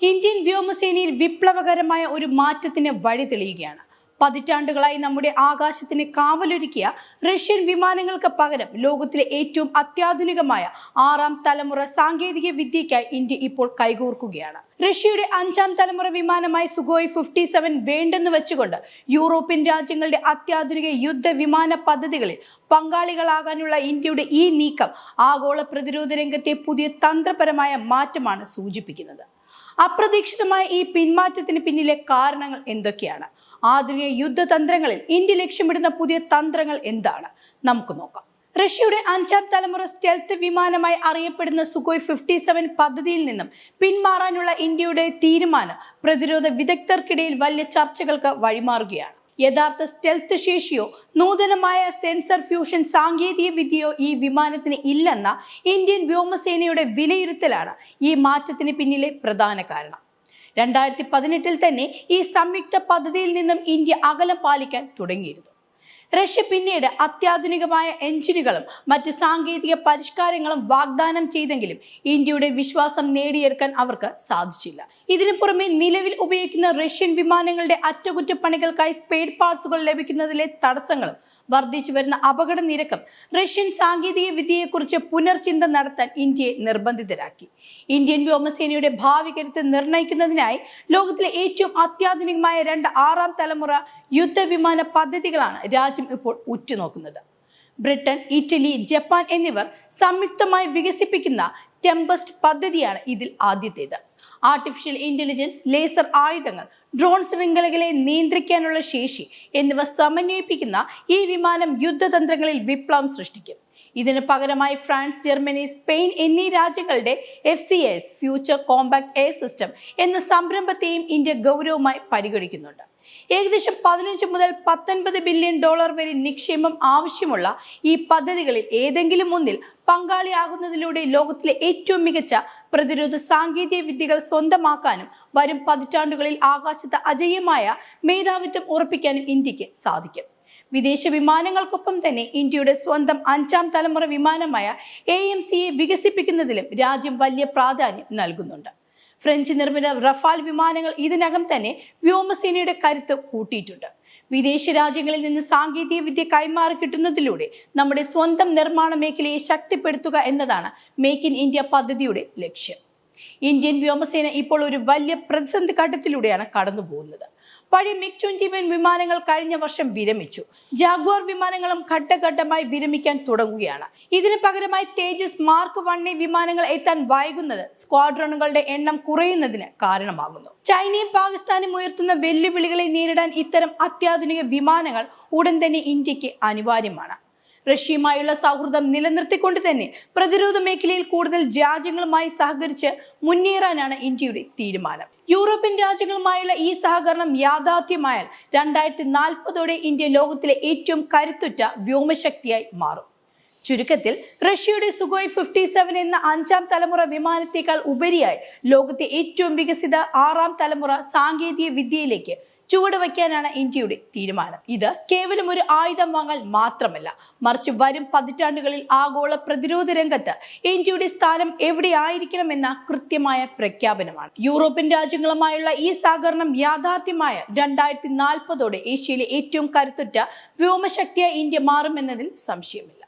Indian വ്യോമസേനയിൽ വിപ്ലവകരമായ ഒരു മാറ്റത്തിന് വഴി തെളിയുകയാണ്. പതിറ്റാണ്ടുകളായി നമ്മുടെ ആകാശത്തിന് കാവലൊരുക്കിയ റഷ്യൻ വിമാനങ്ങൾക്ക് പകരം ലോകത്തിലെ ഏറ്റവും അത്യാധുനികമായ 6ാം തലമുറ സാങ്കേതിക വിദ്യയ്ക്കായി ഇന്ത്യ ഇപ്പോൾ കൈകോർക്കുകയാണ്. റഷ്യയുടെ 5ാം തലമുറ വിമാനമായ സുഖോയ് 57 വേണ്ടെന്ന് വെച്ചുകൊണ്ട് യൂറോപ്യൻ രാജ്യങ്ങളുടെ അത്യാധുനിക യുദ്ധ വിമാന പദ്ധതികളിൽ പങ്കാളികളാകാനുള്ള ഇന്ത്യയുടെ ഈ നീക്കം ആഗോള പ്രതിരോധ രംഗത്തെ പുതിയ തന്ത്രപരമായ മാറ്റമാണ് സൂചിപ്പിക്കുന്നത്. അപ്രതീക്ഷിതമായ ഈ പിന്മാറ്റത്തിന് പിന്നിലെ കാരണങ്ങൾ എന്തൊക്കെയാണ്? ആധുനിക യുദ്ധതന്ത്രങ്ങളിൽ ഇന്ത്യ ലക്ഷ്യമിടുന്ന പുതിയ തന്ത്രങ്ങൾ എന്താണ്? നമുക്ക് നോക്കാം. റഷ്യയുടെ 5ാം തലമുറ സ്റ്റെൽത്ത് വിമാനമായി അറിയപ്പെടുന്ന സുഖോയ് 57 പദ്ധതിയിൽ നിന്നും പിന്മാറാനുള്ള ഇന്ത്യയുടെ തീരുമാനം പ്രതിരോധ വിദഗ്ധർക്കിടയിൽ വലിയ ചർച്ചകൾക്ക് വഴിമാറുകയാണ്. യഥാർത്ഥ സ്റ്റെൽത്ത് ശേഷിയോ നൂതനമായ സെൻസർ ഫ്യൂഷൻ സാങ്കേതിക വിദ്യയോ ഈ വിമാനത്തിന് ഇല്ലെന്ന ഇന്ത്യൻ വ്യോമസേനയുടെ വിലയിരുത്തലാണ് ഈ മാറ്റത്തിന് പിന്നിലെ പ്രധാന കാരണം. 2018 തന്നെ ഈ സംയുക്ത പദ്ധതിയിൽ നിന്നും ഇന്ത്യ അകലം പാലിക്കാൻ തുടങ്ങിയിരുന്നു. റഷ്യ പിന്നീട് അത്യാധുനികമായ എഞ്ചിനുകളും മറ്റ് സാങ്കേതിക പരിഷ്കാരങ്ങളും വാഗ്ദാനം ചെയ്തെങ്കിലും ഇന്ത്യയുടെ വിശ്വാസം നേടിയെടുക്കാൻ അവർക്ക് സാധിച്ചില്ല. ഇതിനു പുറമെ നിലവിൽ ഉപയോഗിക്കുന്ന റഷ്യൻ വിമാനങ്ങളുടെ അറ്റകുറ്റപ്പണികൾക്കായി സ്പെയർ പാർട്സുകൾ ലഭിക്കുന്നതിലെ തടസ്സങ്ങളും വർദ്ധിച്ചു വരുന്ന അപകട നിരക്കും റഷ്യൻ സാങ്കേതിക വിദ്യയെക്കുറിച്ച് പുനർചിന്ത നടത്താൻ ഇന്ത്യയെ നിർബന്ധിതരാക്കി. ഇന്ത്യൻ വ്യോമസേനയുടെ ഭാവി കരുത്ത് നിർണ്ണയിക്കുന്നതിനായി ലോകത്തിലെ ഏറ്റവും അത്യാധുനികമായ 2 6ാം തലമുറ യുദ്ധവിമാന പദ്ധതികളാണ് രാജ്യം ഇപ്പോൾ ഉറ്റുനോക്കുന്നത്. ബ്രിട്ടൻ, ഇറ്റലി, ജപ്പാൻ എന്നിവർ സംയുക്തമായി വികസിപ്പിക്കുന്ന ടെംപസ്റ്റ് പദ്ധതിയാണ് ഇതിൽ ആദ്യത്തേത്. ആർട്ടിഫിഷ്യൽ ഇന്റലിജൻസ്, ലേസർ ആയുധങ്ങൾ, ഡ്രോൺ ശൃംഖലകളെ നിയന്ത്രിക്കാനുള്ള ശേഷി എന്നിവ സമന്വയിപ്പിക്കുന്ന ഈ വിമാനം യുദ്ധതന്ത്രങ്ങളിൽ വിപ്ലവം സൃഷ്ടിക്കും. ഇതിന് പകരമായി ഫ്രാൻസ്, ജർമ്മനി, സ്പെയിൻ എന്നീ രാജ്യങ്ങളുടെ FCAS future compact air system എന്ന സംരംഭത്തെയും ഇന്ത്യ ഗൗരവമായി പരിഗണിക്കുന്നുണ്ട്. ഏകദേശം 15 മുതൽ 19 ബില്യൺ ഡോളർ വരെ നിക്ഷേപം ആവശ്യമുള്ള ഈ പദ്ധതികളിൽ ഏതെങ്കിലും ഒന്നിൽ പങ്കാളിയാകുന്നതിലൂടെ ലോകത്തിലെ ഏറ്റവും മികച്ച പ്രതിരോധ സാങ്കേതിക വിദ്യകൾ സ്വന്തമാക്കാനും വരും പതിറ്റാണ്ടുകളിൽ ആകാശത്ത് അജയ്യമായ മേധാവിത്വം ഉറപ്പിക്കാനും ഇന്ത്യക്ക് സാധിക്കും. വിദേശ വിമാനങ്ങൾക്കൊപ്പം തന്നെ ഇന്ത്യയുടെ സ്വന്തം 5ാം തലമുറ വിമാനമായ AMCയെ വികസിപ്പിക്കുന്നതിലും രാജ്യം വലിയ പ്രാധാന്യം നൽകുന്നുണ്ട്. ഫ്രഞ്ച് നിർമ്മിത റഫാൽ വിമാനങ്ങൾ ഇതിനകം തന്നെ വ്യോമസേനയുടെ കരുത്ത് കൂട്ടിയിട്ടുണ്ട്. വിദേശ രാജ്യങ്ങളിൽ നിന്ന് സാങ്കേതിക വിദ്യ കൈമാറി കിട്ടുന്നതിലൂടെ നമ്മുടെ സ്വന്തം നിർമ്മാണ മേഖലയെ ശക്തിപ്പെടുത്തുക എന്നതാണ് മേക്ക് ഇൻ ഇന്ത്യ പദ്ധതിയുടെ ലക്ഷ്യം. ഇന്ത്യൻ വ്യോമസേന ഇപ്പോൾ ഒരു വലിയ പ്രതിസന്ധി ഘട്ടത്തിലൂടെയാണ് കടന്നു പോകുന്നത്. പഴയ MiG-21 വിമാനങ്ങൾ കഴിഞ്ഞ വർഷം വിരമിച്ചു. ജാഗ്വാർ വിമാനങ്ങളും ഘട്ടഘട്ടമായി വിരമിക്കാൻ തുടങ്ങുകയാണ്. ഇതിന് പകരമായി തേജസ് Mark 1A വിമാനങ്ങൾ എത്താൻ വൈകുന്നത് സ്ക്വാഡ്രണുകളുടെ എണ്ണം കുറയുന്നതിന് കാരണമാകുന്നു. ചൈനയും പാകിസ്ഥാനും ഉയർത്തുന്ന വെല്ലുവിളികളെ നേരിടാൻ ഇത്തരം അത്യാധുനിക വിമാനങ്ങൾ ഉടൻ തന്നെ ഇന്ത്യക്ക് അനിവാര്യമാണ്. റഷ്യയുമായുള്ള സൗഹൃദം നിലനിർത്തിക്കൊണ്ട് തന്നെ പ്രതിരോധ മേഖലയിൽ കൂടുതൽ രാജ്യങ്ങളുമായി സഹകരിച്ച് മുന്നേറാനാണ് ഇന്ത്യയുടെ തീരുമാനം. യൂറോപ്യൻ രാജ്യങ്ങളുമായുള്ള ഈ സഹകരണം യാഥാർത്ഥ്യമായാൽ 2040ഓടെ ഇന്ത്യ ലോകത്തിലെ ഏറ്റവും കരുത്തുറ്റ വ്യോമശക്തിയായി മാറും. ചുരുക്കത്തിൽ റഷ്യയുടെ സുഖോയ് 57 എന്ന 5ാം തലമുറ വിമാനത്തേക്കാൾ ഉപരിയായി ലോകത്തെ ഏറ്റവും വികസിത 6ാം തലമുറ സാങ്കേതിക വിദ്യയിലേക്ക് ചുവടുവയ്ക്കാനാണ് ഇന്ത്യയുടെ തീരുമാനം. ഇത് കേവലം ഒരു ആയുധം വാങ്ങൽ മാത്രമല്ല, മറിച്ച് വരും പതിറ്റാണ്ടുകളിൽ ആഗോള പ്രതിരോധ രംഗത്ത് ഇന്ത്യയുടെ സ്ഥാനം എവിടെയായിരിക്കണമെന്ന കൃത്യമായ പ്രഖ്യാപനമാണ്. യൂറോപ്യൻ രാജ്യങ്ങളുമായുള്ള ഈ സഹകരണം യാഥാർത്ഥ്യമായ 2040ഓടെ ഏഷ്യയിലെ ഏറ്റവും കരുത്തുറ്റ വ്യോമശക്തിയായി ഇന്ത്യ മാറുമെന്നതിൽ സംശയമില്ല.